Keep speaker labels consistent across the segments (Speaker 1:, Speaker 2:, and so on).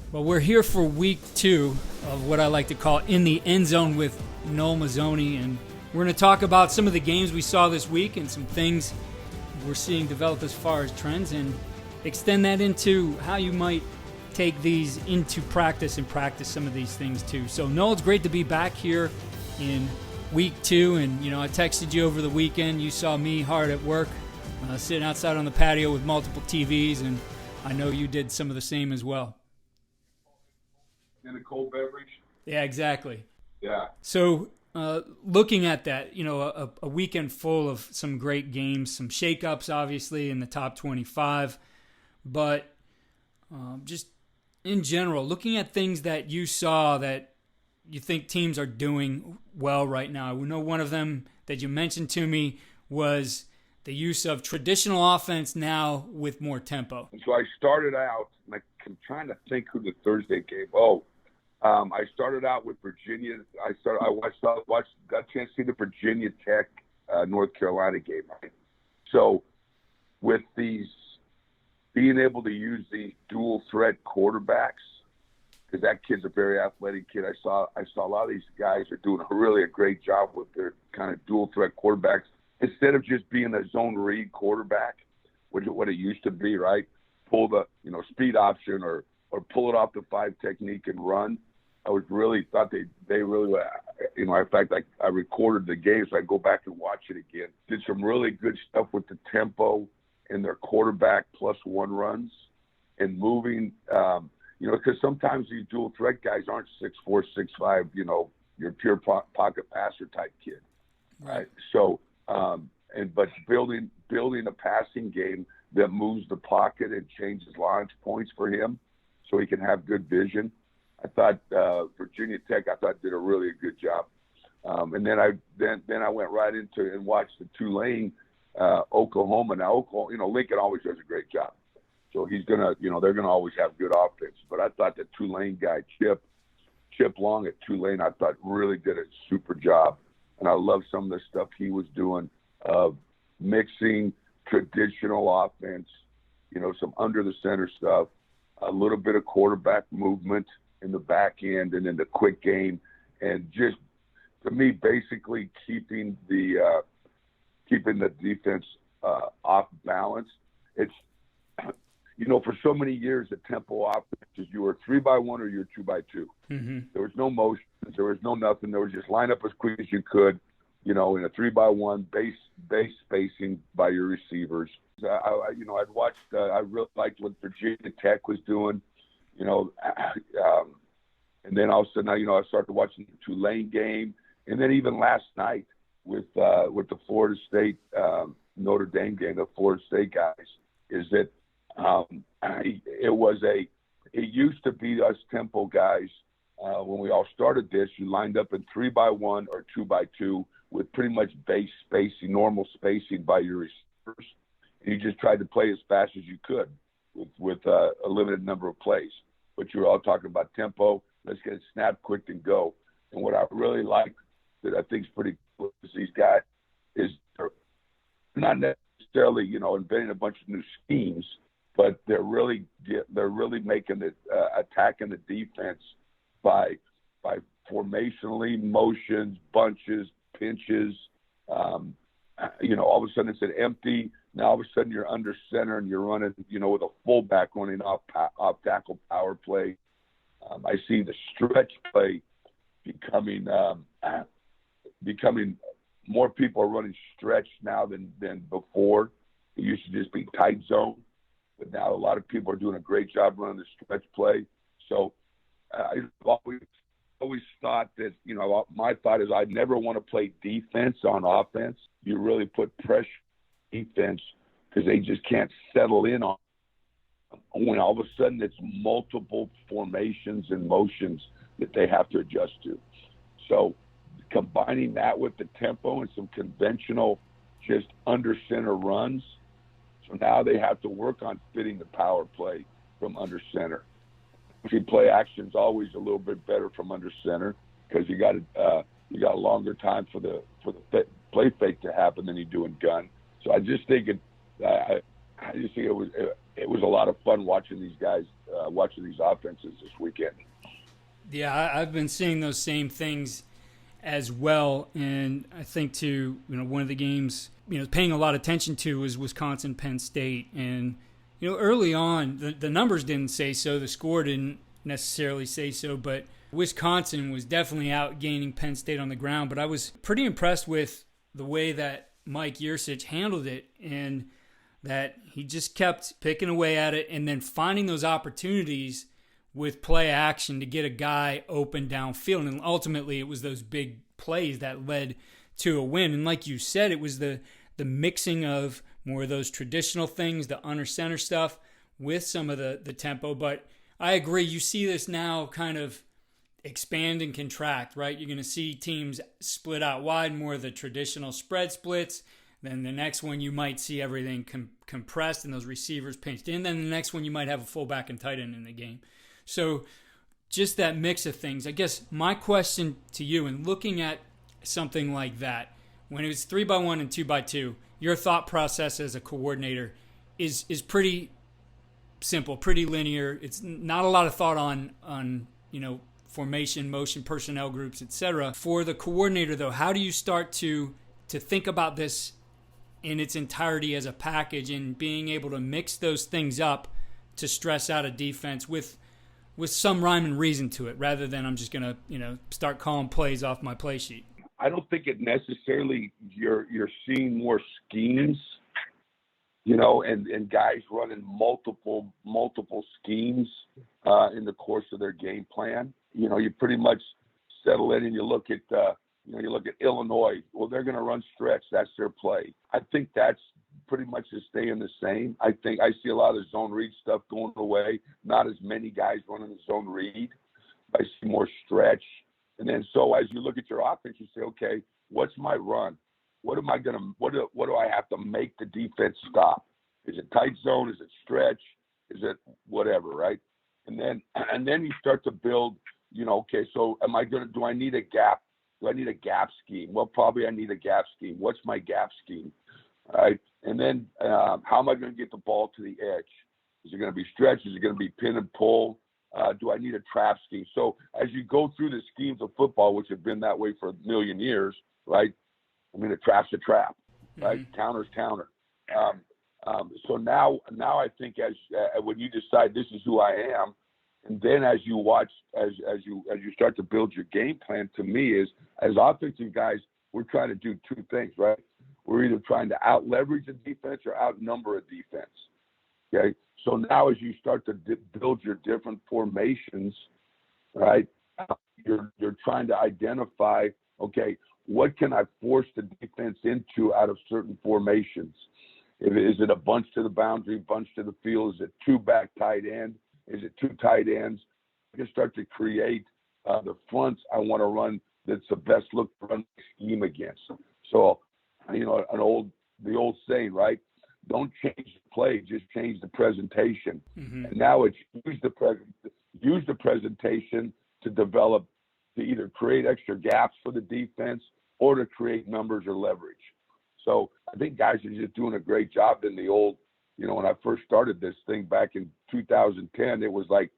Speaker 1: Well, we're here for week 2 of what I like to call In the End Zone with Noel Mazzone, and we're going to talk about some of the games we saw this week and some things we're seeing develop as far as trends, and extend that into how you might take these into practice and practice some of these things too. So, Noel, it's great to be back here in week 2, and I texted you over the weekend. You saw me hard at work, sitting outside on the patio with multiple TVs, and I know you did some of the same as well.
Speaker 2: In a cold beverage.
Speaker 1: Yeah, exactly.
Speaker 2: Yeah.
Speaker 1: So looking at that, a weekend full of some great games, some shakeups, obviously, in the top 25. But just in general, looking at things that you saw that you think teams are doing well right now. We know one of them that you mentioned to me was the use of traditional offense now with more tempo.
Speaker 2: So I started out, and I'm trying to think who the Thursday game. I started out with Virginia. I got a chance to see the Virginia Tech North Carolina game. Right? So with these being able to use these dual threat quarterbacks, because that kid's a very athletic kid. I saw a lot of these guys are doing a great job with their kind of dual threat quarterbacks instead of just being a zone read quarterback, which is what it used to be, right? Pull the speed option or pull it off the 5 technique and run. I was really thought they really, in fact, I recorded the game, so I go back and watch it again. Did some really good stuff with the tempo and their quarterback +1 runs and moving, because sometimes these dual threat guys aren't 6'4", 6'5", your pure pocket passer type kid. Right. So, but building a passing game that moves the pocket and changes launch points for him so he can have good vision. I thought Virginia Tech, did a really good job. And then I went right into and watched the Tulane, Oklahoma. Now, Oklahoma, Lincoln always does a great job. So he's going to, they're going to always have good offense. But I thought the Tulane guy, Chip Long at Tulane, I thought really did a super job. And I love some of the stuff he was doing of mixing traditional offense, some under the center stuff, a little bit of quarterback movement in the back end and in the quick game, and just, to me, basically keeping the defense off balance. It's, for so many years, the tempo offense, you were 3-by-1 or you're 2-by-2. Mm-hmm. There was no motion. There was no nothing. There was just line up as quick as you could, in a 3-by-1 base spacing by your receivers. I'd watched. I really liked what Virginia Tech was doing, and then all of a sudden, I started watching the Tulane game, and then even last night with the Florida State Notre Dame game, the Florida State guys, is that it used to be us tempo guys. When we all started this, you lined up in 3-by-1 or 2-by-2 with pretty much base spacing, normal spacing by your receivers. And you just tried to play as fast as you could with a limited number of plays. But you were all talking about tempo. Let's get it snapped quick and go. And what I really like that I think is pretty cool is these guys is they're not necessarily, inventing a bunch of new schemes, but they're really making it attacking the defense by formationally, motions, bunches, pinches. All of a sudden it's an empty. Now all of a sudden you're under center and you're running, with a fullback running off tackle power play. I see the stretch play becoming more people are running stretch now than before. It used to just be tight zone, but now a lot of people are doing a great job running the stretch play. So I've always thought that, my thought is I never want to play defense on offense. You really put pressure on defense because they just can't settle in on when all of a sudden it's multiple formations and motions that they have to adjust to. So combining that with the tempo and some conventional just under center runs. So now they have to work on fitting the power play from under center. Play action's always a little bit better from under center because you got a longer time for the play fake to happen than you do in gun. So I just think it was it was a lot of fun watching these guys, watching these offenses this weekend.
Speaker 1: Yeah, I've been seeing those same things as well, and I think too, one of the games, paying a lot of attention to was Wisconsin Penn State, and early on the numbers didn't say so, the score didn't necessarily say so, but Wisconsin was definitely out gaining Penn State on the ground. But I was pretty impressed with the way that Mike Yurcich handled it, and that he just kept picking away at it and then finding those opportunities with play action to get a guy open downfield. And ultimately it was those big plays that led to a win. And like you said, it was the mixing of more of those traditional things, the under center stuff, with some of the tempo. But I agree, you see this now kind of expand and contract, right? You're going to see teams split out wide, more of the traditional spread splits. Then the next one you might see everything compressed and those receivers pinched in. Then the next one you might have a fullback and tight end in the game. So just that mix of things. I guess my question to you, and looking at something like that, when it was 3-by-1 and 2-by-2, your thought process as a coordinator is pretty simple, pretty linear. It's not a lot of thought on formation, motion, personnel groups, etc. For the coordinator, though, how do you start to think about this in its entirety as a package and being able to mix those things up to stress out a defense with some rhyme and reason to it, rather than I'm just going to, start calling plays off my play sheet?
Speaker 2: I don't think it necessarily you're seeing more schemes, and guys running multiple schemes in the course of their game plan. You pretty much settle in and you look at Illinois. Well, they're going to run stretch. That's their play. I think that's pretty much is staying the same. I think I see a lot of zone read stuff going away. Not as many guys running the zone read. I see more stretch. And then so as you look at your offense, you say, okay, what's my run? What do I have to make the defense stop? Is it tight zone? Is it stretch? Is it whatever, right? And then you start to build, okay, so do I need a gap? Do I need a gap scheme? Well, probably I need a gap scheme. What's my gap scheme? All right. And then how am I going to get the ball to the edge? Is it going to be stretch? Is it going to be pin and pull? Do I need a trap scheme? So as you go through the schemes of football, which have been that way for a million years, right? I mean, a trap's a trap, right? Mm-hmm. Counter's counter. So now I think when you decide this is who I am, and then as you watch, as you start to build your game plan, to me is as offensive guys, we're trying to do two things, right? We're either trying to out leverage a defense or outnumber a defense. Okay. So now as you start to build your different formations, right, you're trying to identify, okay, what can I force the defense into out of certain formations? Is it a bunch to the boundary, bunch to the field? Is it two back tight end? Is it two tight ends? I can start to create the fronts I want to run that's the best look to run scheme against. So, the old saying, right? Don't change the play, just change the presentation. Mm-hmm. And now it's use the presentation to develop, to either create extra gaps for the defense or to create numbers or leverage. So I think guys are just doing a great job in the old, when I first started this thing back in 2010, there was like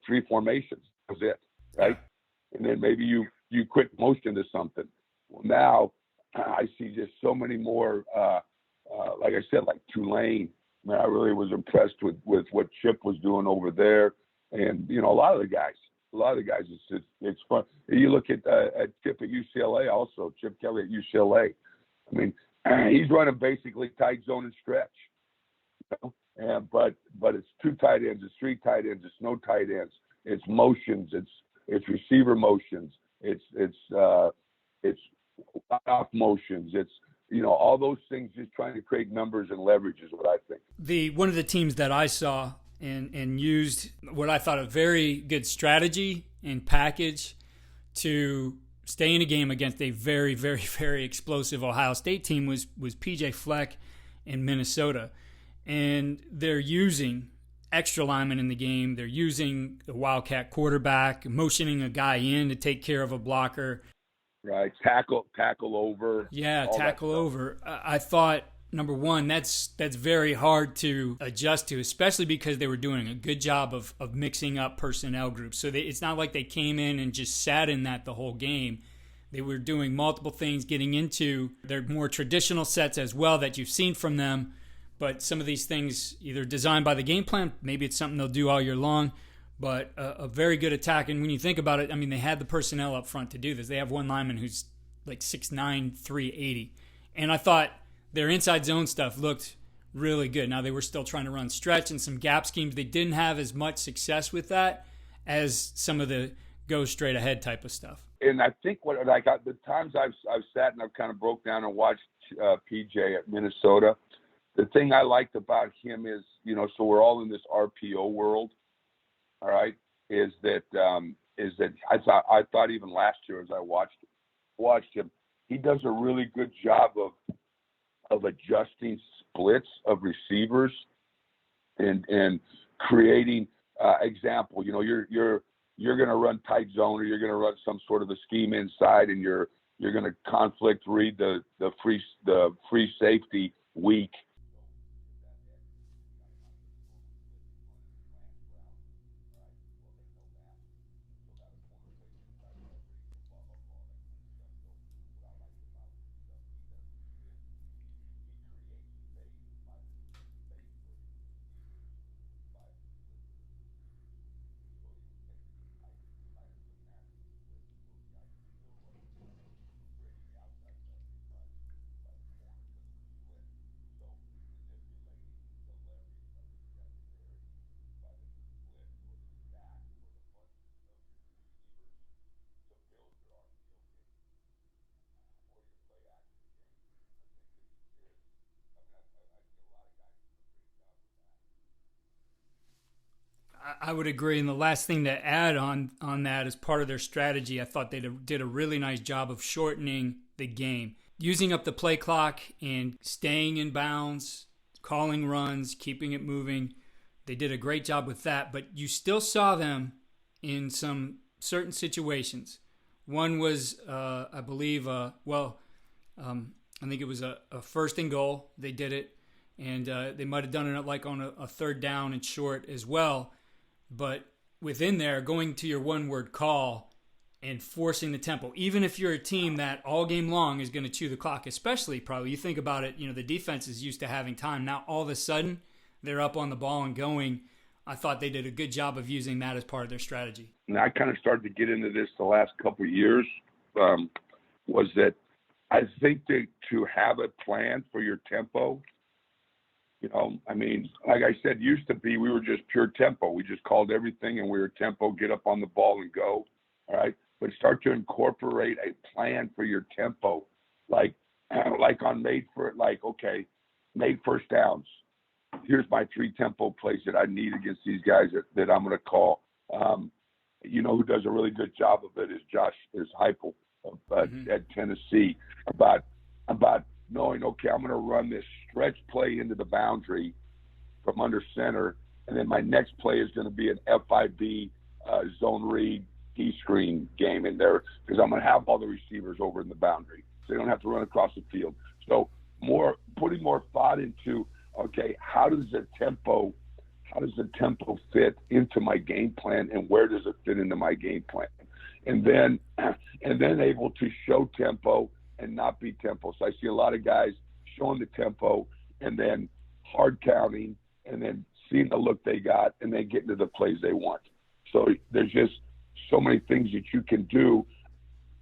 Speaker 2: three formations. That was it, right? And then maybe you quick motion to something. Well, now I see just so many more, like I said, like Tulane. I mean, I really was impressed with what Chip was doing over there. And, a lot of the guys, it's fun. You look at Chip at UCLA also, Chip Kelly at UCLA. I mean, he's running basically tight zone and stretch. But it's two tight ends, it's three tight ends, it's no tight ends, it's motions, it's receiver motions, it's off motions, it's all those things, just trying to create numbers and leverage is what I think.
Speaker 1: One of the teams that I saw and used what I thought a very good strategy and package to stay in a game against a very, very, very explosive Ohio State team was PJ Fleck in Minnesota. And they're using extra linemen in the game. They're using a Wildcat quarterback, motioning a guy in to take care of a blocker.
Speaker 2: Right, tackle over.
Speaker 1: Yeah, tackle over. I thought number one, that's very hard to adjust to, especially because they were doing a good job of mixing up personnel groups. So it's not like they came in and just sat in that the whole game. They were doing multiple things, getting into their more traditional sets as well that you've seen from them. But some of these things either designed by the game plan, maybe it's something they'll do all year long, but a very good attack. And when you think about it, I mean, they had the personnel up front to do this. They have one lineman who's like 6'9", 380. And I thought their inside zone stuff looked really good. Now, they were still trying to run stretch and some gap schemes. They didn't have as much success with that as some of the go straight ahead type of stuff.
Speaker 2: And I think the times I've sat and I've kind of broke down and watched PJ at Minnesota, the thing I liked about him is, so we're all in this RPO world, all right, is that I thought even last year as I watched him, he does a really good job of adjusting splits of receivers and creating example. You're going to run tight zone, or you're going to run some sort of a scheme inside, and you're going to conflict read the free safety weak.
Speaker 1: I would agree. And the last thing to add on that as part of their strategy, I thought they did a really nice job of shortening the game, using up the play clock and staying in bounds, calling runs, keeping it moving. They did a great job with that, but you still saw them in some certain situations. One was, I believe, I think it was a first and goal. They did it, and they might have done it like on a third down and short as well. But within there, going to your one-word call and forcing the tempo, even if you're a team that all game long is going to chew the clock, especially probably, you think about it, the defense is used to having time. Now, all of a sudden, they're up on the ball and going. I thought they did a good job of using that as part of their strategy.
Speaker 2: And I kind of started to get into this the last couple of years, was that I think that to have a plan for your tempo, like I said, used to be we were just pure tempo. We just called everything and we were tempo, get up on the ball and go, all right? But start to incorporate a plan for your tempo, like on made first downs. Here's my 3 tempo plays that I need against these guys that I'm going to call. Who does a really good job of it is Heupel at Tennessee about knowing, okay, I'm going to run this stretch play into the boundary from under center, and then my next play is going to be an FIB zone read D-screen game in there because I'm going to have all the receivers over in the boundary, so they don't have to run across the field. So putting more thought into, okay, how does the tempo fit into my game plan, and where does it fit into my game plan? And then able to show tempo and not be tempo. So I see a lot of guys showing the tempo and then hard counting and then seeing the look they got and then getting to the plays they want. So there's just so many things that you can do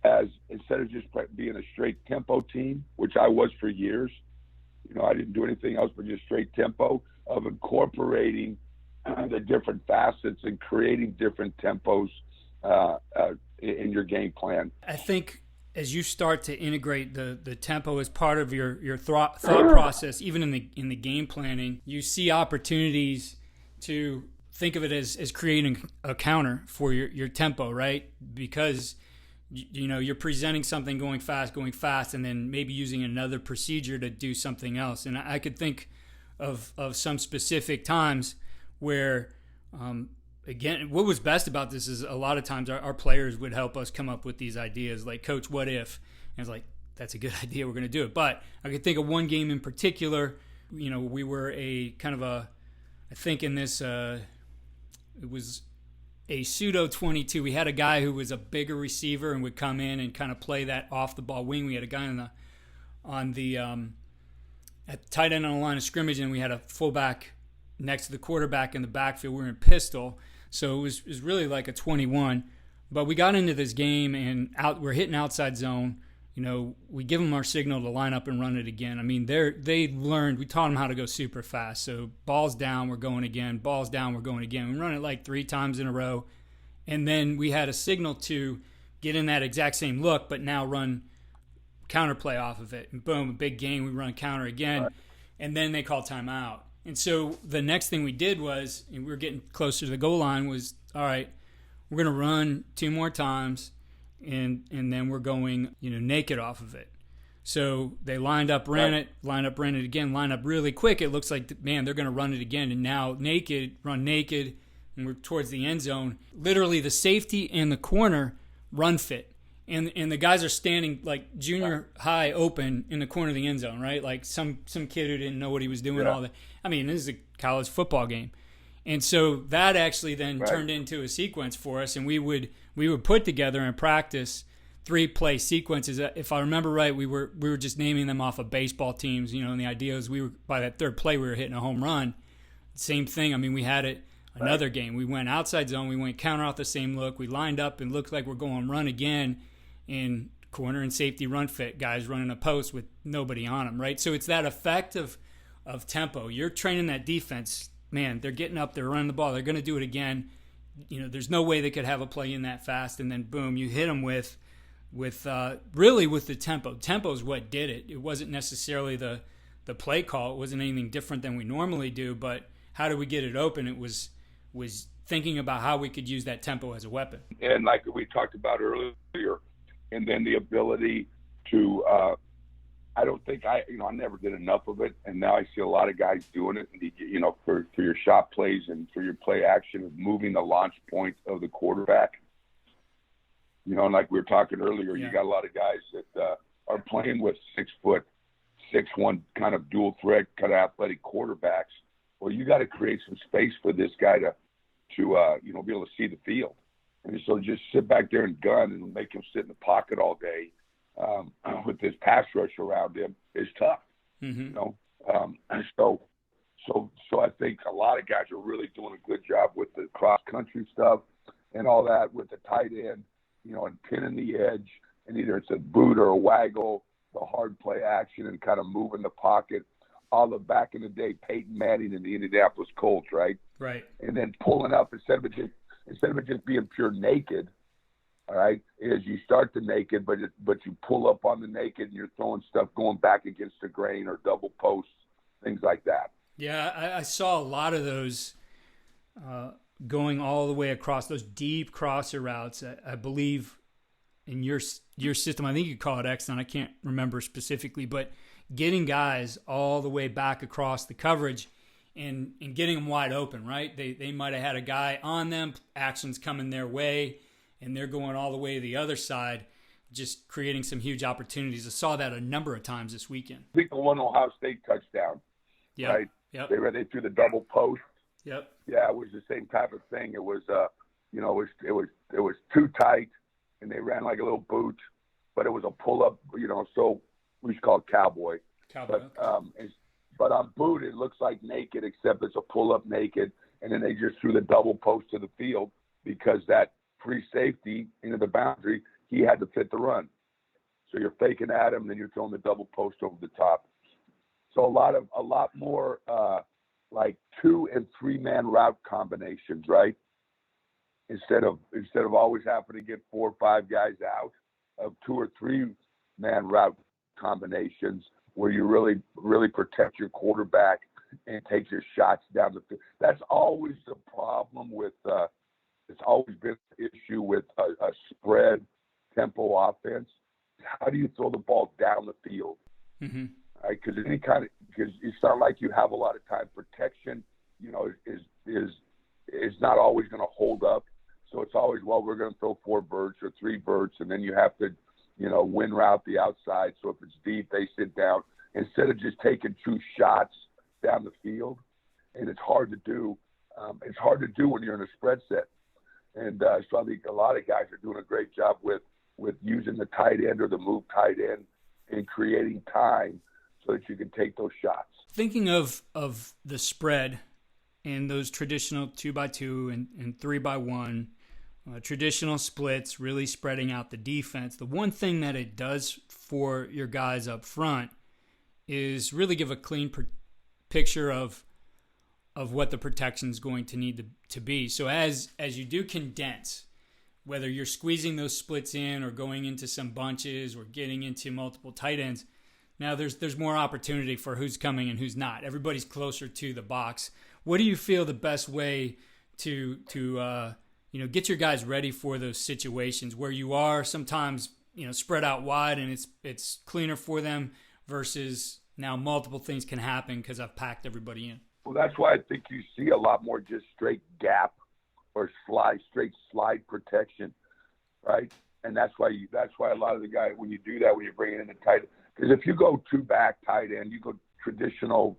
Speaker 2: as instead of just being a straight tempo team, which I was for years. I didn't do anything else but just straight tempo, of incorporating the different facets and creating different tempos in your game plan.
Speaker 1: I think as you start to integrate the tempo as part of your thought process, even in the game planning, you see opportunities to think of it as creating a counter for your tempo, right? Because you're presenting something going fast, and then maybe using another procedure to do something else. And I could think of some specific times where, again, what was best about this is a lot of times our players would help us come up with these ideas, like, Coach, what if? And it's like, that's a good idea. We're going to do it. But I could think of one game in particular. We were I think in this, it was a pseudo 22. We had a guy who was a bigger receiver and would come in and kind of play that off the ball wing. We had a guy at the tight end on the line of scrimmage, and we had a fullback next to the quarterback in the backfield. We were in pistol, so it was really like a 21. But we got into this game, and we're hitting outside zone. We give them our signal to line up and run it again. I mean, they learned. We taught them how to go super fast. So balls down, we're going again. Balls down, we're going again. We run it like 3 times in a row, and then we had a signal to get in that exact same look, but now run counterplay off of it. And boom, a big gain. We run counter again, and then they call timeout. And so the next thing we did was, and we were getting closer to the goal line, was, all right, we're going to run 2 more times, and then we're going, naked off of it. So they lined up, ran it again, lined up really quick. It looks like, man, they're going to run it again. And now run naked, and we're towards the end zone. Literally the safety and the corner run fit. And the guys are standing like junior high open in the corner of the end zone, right? Like some kid who didn't know what he was doing.
Speaker 2: Yeah.
Speaker 1: All that. I mean, this is a college football game, and so that actually then turned into a sequence for us. And we would put together in practice 3-play sequences. If I remember right, we were just naming them off of baseball teams, and the idea was we were, by that third play, we were hitting a home run. Same thing. I mean, we had it another game. We went outside zone. We went counter off the same look. We lined up and looked like we're going run again. In corner and safety run fit, guys running a post with nobody on them, right? So it's that effect of tempo. You're training that defense, man, they're getting up, they're running the ball, they're going to do it again. There's no way they could have a play in that fast, and then boom, you hit them with really with the tempo. Tempo is what did it. It wasn't necessarily the play call. It wasn't anything different than we normally do, but how do we get it open? It was thinking about how we could use that tempo as a weapon.
Speaker 2: And like we talked about earlier, and then the ability to, I don't think I never did enough of it, and now I see a lot of guys doing it. For your shot plays and for your play action of moving the launch point of the quarterback. And like we were talking earlier, you got a lot of guys that are playing with 6', 6'1" kind of dual threat, kind of athletic quarterbacks. Well, you got to create some space for this guy to be able to see the field. And so just sit back there and gun and make him sit in the pocket all day with this pass rush around him is tough.
Speaker 1: Mm-hmm.
Speaker 2: So I think a lot of guys are really doing a good job with the cross country stuff and all that with the tight end, and pinning the edge, and either it's a boot or a waggle, the hard play action, and kind of moving the pocket. All the back in the day, Peyton Manning and the Indianapolis Colts, right?
Speaker 1: Right.
Speaker 2: And then pulling up instead of it just being pure naked, all right, is you start the naked, but you pull up on the naked and you're throwing stuff going back against the grain or double posts, things like that.
Speaker 1: Yeah, I saw a lot of those going all the way across those deep crosser routes. I believe in your system, I think you call it Exxon. I can't remember specifically, but getting guys all the way back across the coverage and getting them wide open, right? They might have had a guy on them, action's coming their way, and they're going all the way to the other side, just creating some huge opportunities. I saw that a number of times this weekend.
Speaker 2: I think the one Ohio State touchdown, right?
Speaker 1: Yep.
Speaker 2: They threw the double post.
Speaker 1: Yep.
Speaker 2: Yeah, it was the same type of thing. It was, it was too tight, and they ran like a little boot, but it was a pull up. So we used to call it cowboy. But on boot, it looks like naked, except it's a pull up naked, and then they just threw the double post to the field because that free safety into the boundary, he had to fit the run. So you're faking at him, then you're throwing the double post over the top. So a lot more like 2- and 3-man route combinations, right? Instead of always having to get 4 or 5 guys out, of 2- or 3-man route combinations where you really, really protect your quarterback and take your shots down the field. That's always the problem with. It's always been an issue with a spread tempo offense. How do you throw the ball down the field?
Speaker 1: Mm-hmm.
Speaker 2: Right? Because it's not like you have a lot of time. Protection, is not always going to hold up. So it's always, we're going to throw 4 verts or 3 verts, and then you have to, win route the outside. So if it's deep, they sit down instead of just taking 2 shots down the field. And it's hard to do. It's hard to do when you're in a spread set. And so I think a lot of guys are doing a great job with using the tight end or the move tight end and creating time so that you can take those shots.
Speaker 1: Thinking of the spread and those traditional 2x2 and 3x1, traditional splits, really spreading out the defense, the one thing that it does for your guys up front is really give a clean picture of what the protection is going to need to be. So as you do condense, whether you're squeezing those splits in or going into some bunches or getting into multiple tight ends, now there's more opportunity for who's coming and who's not. Everybody's closer to the box. What do you feel the best way to get your guys ready for those situations where you are sometimes spread out wide and it's cleaner for them versus now multiple things can happen because I've packed everybody in?
Speaker 2: Well, that's why I think you see a lot more just straight gap or straight slide protection, right? And that's why a lot of the guys, when you do that, when you bring it in the tight, because if you go 2 back tight end, you go traditional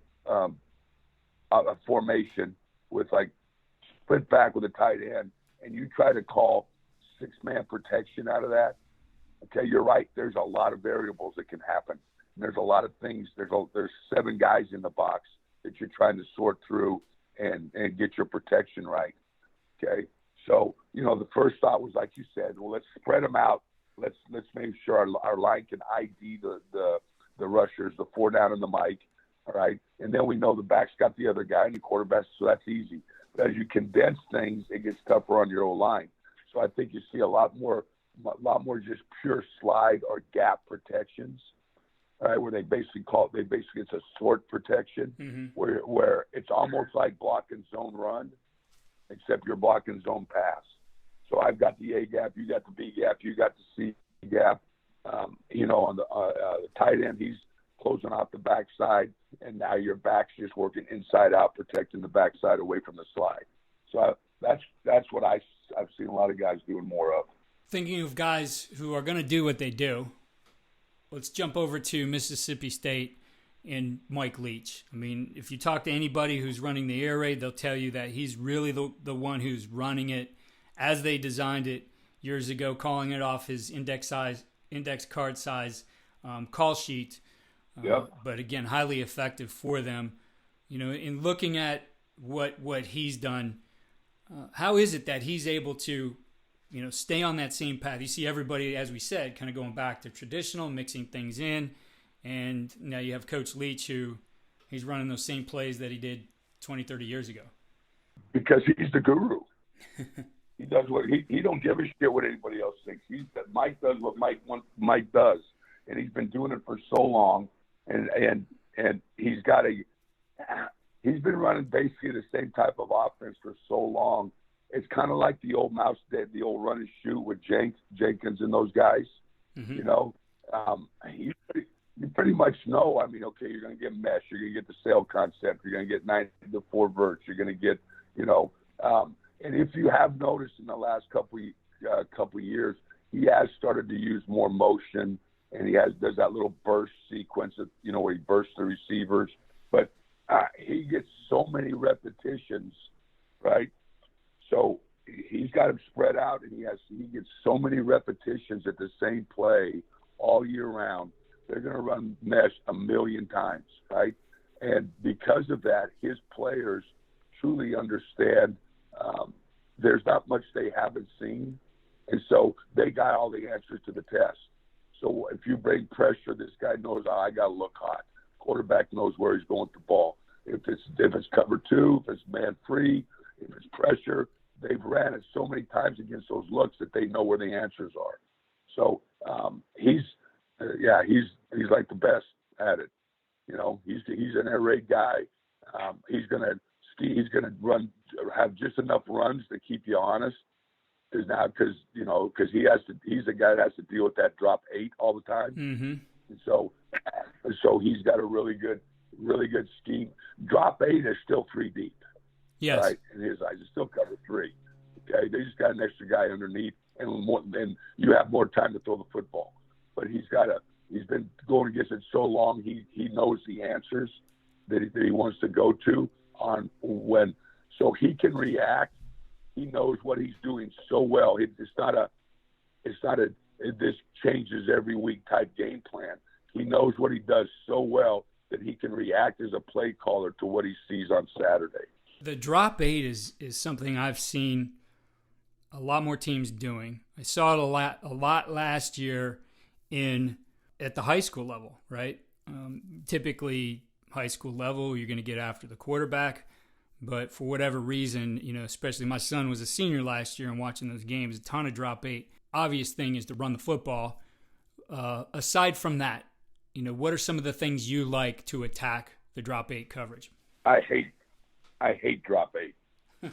Speaker 2: formation with like split back with a tight end, and you try to call 6-man protection out of that. Okay, you're right. There's a lot of variables that can happen. And there's a lot of things. There's 7 guys in the box that you're trying to sort through and get your protection right. Okay, so the first thought was, like you said, well, let's spread them out. Let's make sure our line can ID the rushers, the 4 down in the mic. All right, and then we know the back's got the other guy and the quarterback, so that's easy. But as you condense things, it gets tougher on your old line. So I think you see a lot more just pure slide or gap protections. All right, where they basically it's a sort protection, where it's almost like blocking zone run, except you're blocking zone pass. So I've got the A gap, you got the B gap, you got the C gap. On the tight end, he's closing off the backside, and now your back's just working inside out, protecting the backside away from the slide. So that's what I've seen a lot of guys doing more of.
Speaker 1: Thinking of guys who are going to do what they do, let's jump over to Mississippi State and Mike Leach. I mean, if you talk to anybody who's running the air raid, they'll tell you that he's really the one who's running it as they designed it years ago, calling it off his index card size call sheet.
Speaker 2: Yep.
Speaker 1: But again, highly effective for them. In looking at what he's done, how is it that he's able to stay on that same path? You see everybody, as we said, kind of going back to traditional, mixing things in. And now you have Coach Leach, who he's running those same plays that he did 20, 30 years ago.
Speaker 2: Because he's the guru. He does what he don't give a shit what anybody else thinks. Mike does what Mike does, and he's been doing it for so long. And he's been running basically the same type of offense for so long. It's kind of like the old the old run and shoot with Jenkins and those guys. You pretty much know. I mean, okay, you're going to get mesh, you're going to get the sail concept, you're going to get 9-4 verts, you're going to get, and if you have noticed in the last couple years, he has started to use more motion, and does that little burst sequence of, where he bursts the receivers, but he gets so many repetitions, right? So he's got him spread out, and he gets so many repetitions at the same play all year round. They're going to run mesh 1,000,000 times, right? And because of that, his players truly understand there's not much they haven't seen, and so they got all the answers to the test. So if you bring pressure, this guy knows, I got to look hot. Quarterback knows where he's going with the ball. If it's cover 2, if it's man free, if it's pressure, they've ran it so many times against those looks that they know where the answers are. So he's like the best at it. He's an air raid guy. He's gonna have just enough runs to keep you honest. Because he's the guy that has to deal with that drop 8 all the time.
Speaker 1: Mm-hmm.
Speaker 2: And so he's got a really good scheme. Drop 8 is still 3 deep.
Speaker 1: Yes.
Speaker 2: Right? In his eyes, it's still cover 3. Okay, they just got an extra guy underneath, and you have more time to throw the football. but he's been going against it so long, he knows the answers that he wants to go to on when, so he can react. He knows what he's doing so well. It's not a this changes every week type game plan. He knows what he does so well that he can react as a play caller to what he sees on Saturday.
Speaker 1: The drop 8 is something I've seen a lot more teams doing. I saw it a lot last year at the high school level, right? Typically, high school level, you're going to get after the quarterback. But for whatever reason, especially my son was a senior last year and watching those games, a ton of drop 8. Obvious thing is to run the football. Aside from that, what are some of the things you like to attack the drop 8 coverage?
Speaker 2: I hate drop 8.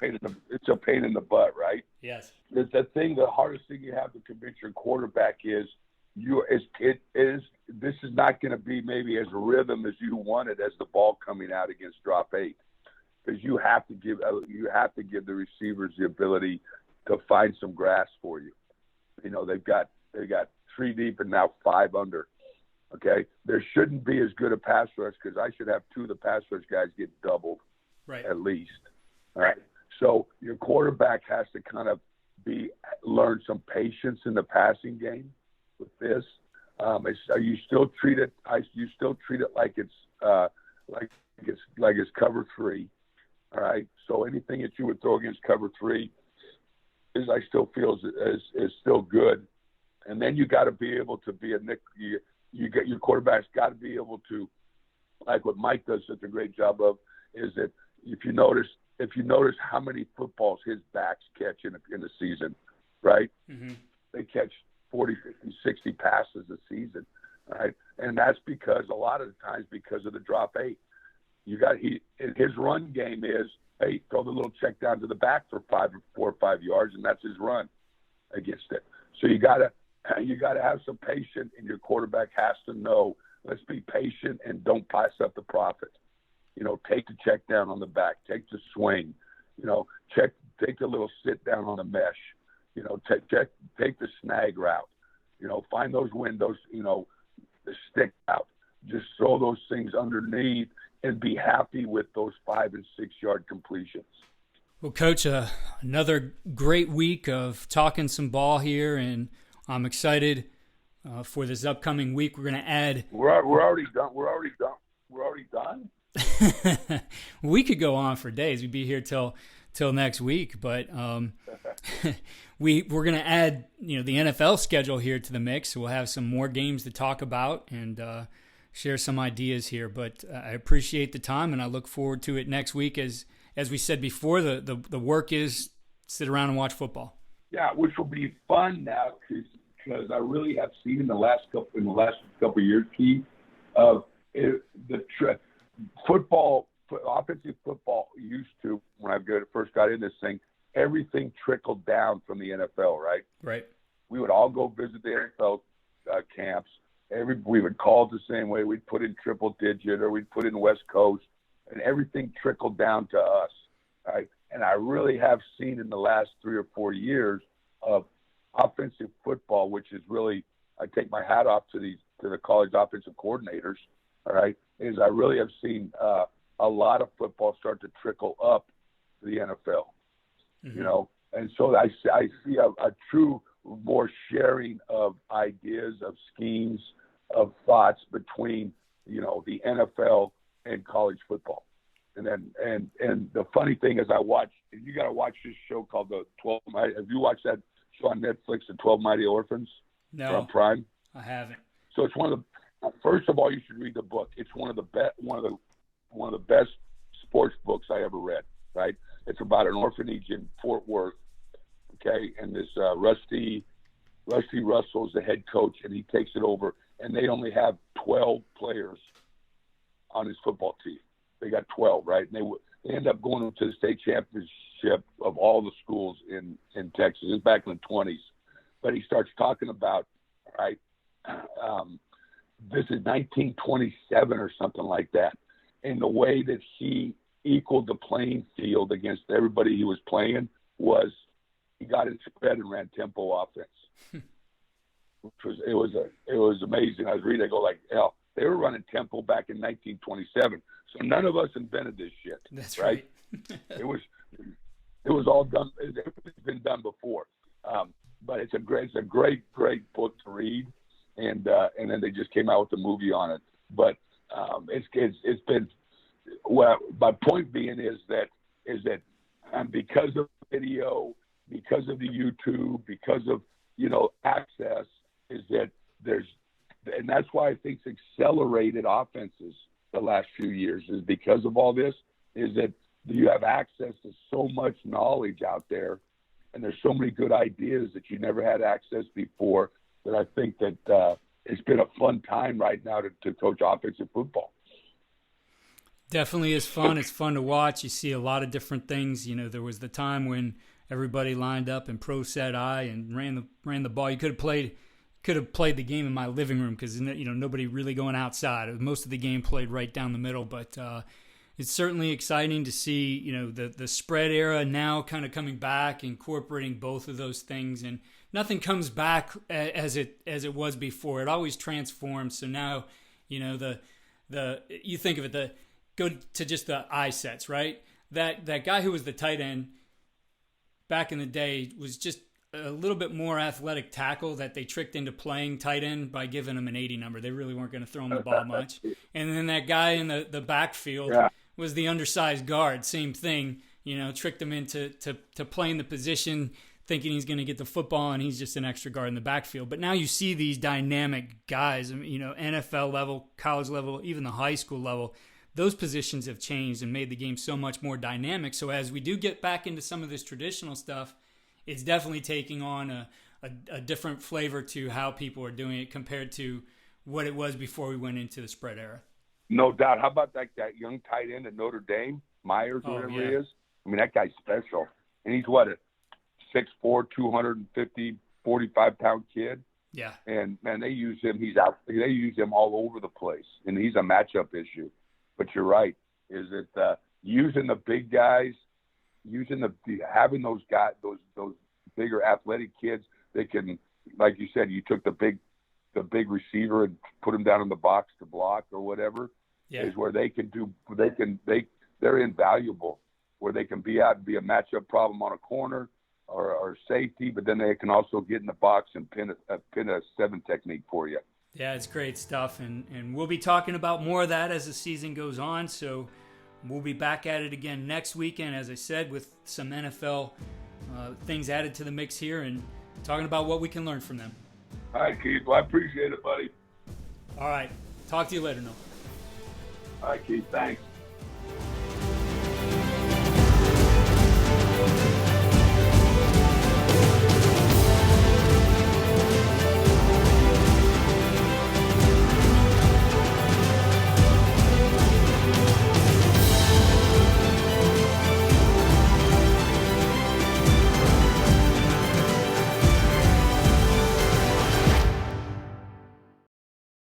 Speaker 2: It's a pain in the butt, right?
Speaker 1: Yes.
Speaker 2: The hardest thing you have to convince your quarterback is this is not going to be maybe as rhythm as you want it as the ball coming out against drop 8, because you have to give the receivers the ability to find some grass for you. They've got 3 deep and now 5 under. Okay, there shouldn't be as good a pass rush because I should have 2 of the pass rush guys get doubled, right, at least. All right. So your quarterback has to kind of learn some patience in the passing game with this. You still treat it like it's cover 3. All right. So anything that you would throw against cover 3 I still feel is still good. And then you got to be able to be a nick. Your quarterback's got to be able to, like what Mike does such a great job of, is that if you notice how many footballs his backs catch in a season, right? Mm-hmm. They catch 40, 50, 60 passes a season, right? And that's a lot of the times because of the drop 8. His run game is, hey, throw the little check down to the back for 4 or 5 yards, and that's his run against it. So you gotta have some patience, and your quarterback has to know, let's be patient and don't pass up the profit. Take the check down on the back, take the swing, take the little sit down on the mesh, take the snag route, find those windows, the stick out, just throw those things underneath and be happy with those 5 and 6 yard completions.
Speaker 1: Well, Coach, another great week of talking some ball here, and I'm excited for this upcoming week. We're going to add. We're
Speaker 2: already done. We're already done.
Speaker 1: We could go on for days. We'd be here till next week, but we're going to add the NFL schedule here to the mix. So we'll have some more games to talk about and share some ideas here. But I appreciate the time, and I look forward to it next week. As we said before, the work is sit around and watch football.
Speaker 2: Yeah, which will be fun now because I really have seen in the last couple of years, Keith, of offensive football used to, when I first got in this thing, everything trickled down from the NFL, right?
Speaker 1: Right.
Speaker 2: We would all go visit the NFL camps. We would call it the same way. We'd put in triple digit or we'd put in West Coast, and everything trickled down to us, right? And I really have seen in the last 3 or 4 years of offensive football, which is really, I take my hat off to the college offensive coordinators, all right, is I really have seen a lot of football start to trickle up to the NFL, mm-hmm. And so I see a true more sharing of ideas, of schemes, of thoughts between, the NFL and college football. And the funny thing is you got to watch this show called the 12 Mighty. Have you watched that show on Netflix, the 12 Mighty Orphans?
Speaker 1: No.
Speaker 2: On Prime?
Speaker 1: I haven't.
Speaker 2: So it's first of all, you should read the book. It's one of the best sports books I ever read, right? It's about an orphanage in Fort Worth, okay? And this Rusty Russell's the head coach, and he takes it over, and they only have 12 players on his football team. They got 12, right? And they end up going to the state championship of all the schools in Texas. It's back in the 20s. But he starts talking about, right, this is 1927 or something like that. And the way that he equaled the playing field against everybody he was playing was he got his spread and ran tempo offense. it was amazing. I was reading, I go like, hell, they were running tempo back in 1927. So none of us invented this shit.
Speaker 1: That's right.
Speaker 2: It was all done. Everything's been done before. But it's a great book to read, and then they just came out with the movie on it. But it's been, well, my point being is that because of video, because of the YouTube, because of access, is that and that's why I think it's accelerated offenses the last few years, is because of all this, is that you have access to so much knowledge out there, and there's so many good ideas that you never had access before, that I think that it's been a fun time right now to coach offensive football.
Speaker 1: Definitely is fun. It's fun to watch. You see a lot of different things. There was the time when everybody lined up in pro set I and ran the ball. You could have played the game in my living room because nobody really going outside. Most of the game played right down the middle, but it's certainly exciting to see the spread era now kind of coming back, incorporating both of those things, and nothing comes back as it was before. It always transforms. So now you think of it, go to just the eye sets, right? That guy who was the tight end back in the day was just a little bit more athletic tackle that they tricked into playing tight end by giving him an 80 number. They really weren't going to throw him the ball much. And then that guy in the backfield was the undersized guard. Same thing, tricked him into playing the position, thinking he's going to get the football, and he's just an extra guard in the backfield. But now you see these dynamic guys, NFL level, college level, even the high school level. Those positions have changed and made the game so much more dynamic. So as we do get back into some of this traditional stuff, it's definitely taking on a different flavor to how people are doing it compared to what it was before we went into the spread era.
Speaker 2: No doubt. How about that young tight end at Notre Dame, Myers, or whatever he is? I mean, that guy's special. And he's what, a 6'4", 250, 45-pound kid?
Speaker 1: Yeah. And,
Speaker 2: man, they use him. They use him all over the place. And he's a matchup issue. But you're right, is that using the big guys, having those guys, those bigger athletic kids, they can, like you said, you took the big receiver and put him down in the box to block or whatever, is where they're invaluable, where they can be out and be a matchup problem on a corner or safety, but then they can also get in the box and pin a 7 technique for you.
Speaker 1: Yeah, it's great stuff, and we'll be talking about more of that as the season goes on, so we'll be back at it again next weekend, as I said, with some NFL things added to the mix here and talking about what we can learn from them.
Speaker 2: All right, Keith. Well, I appreciate it, buddy.
Speaker 1: All right. Talk to you later, Noel.
Speaker 2: All right, Keith. Thanks.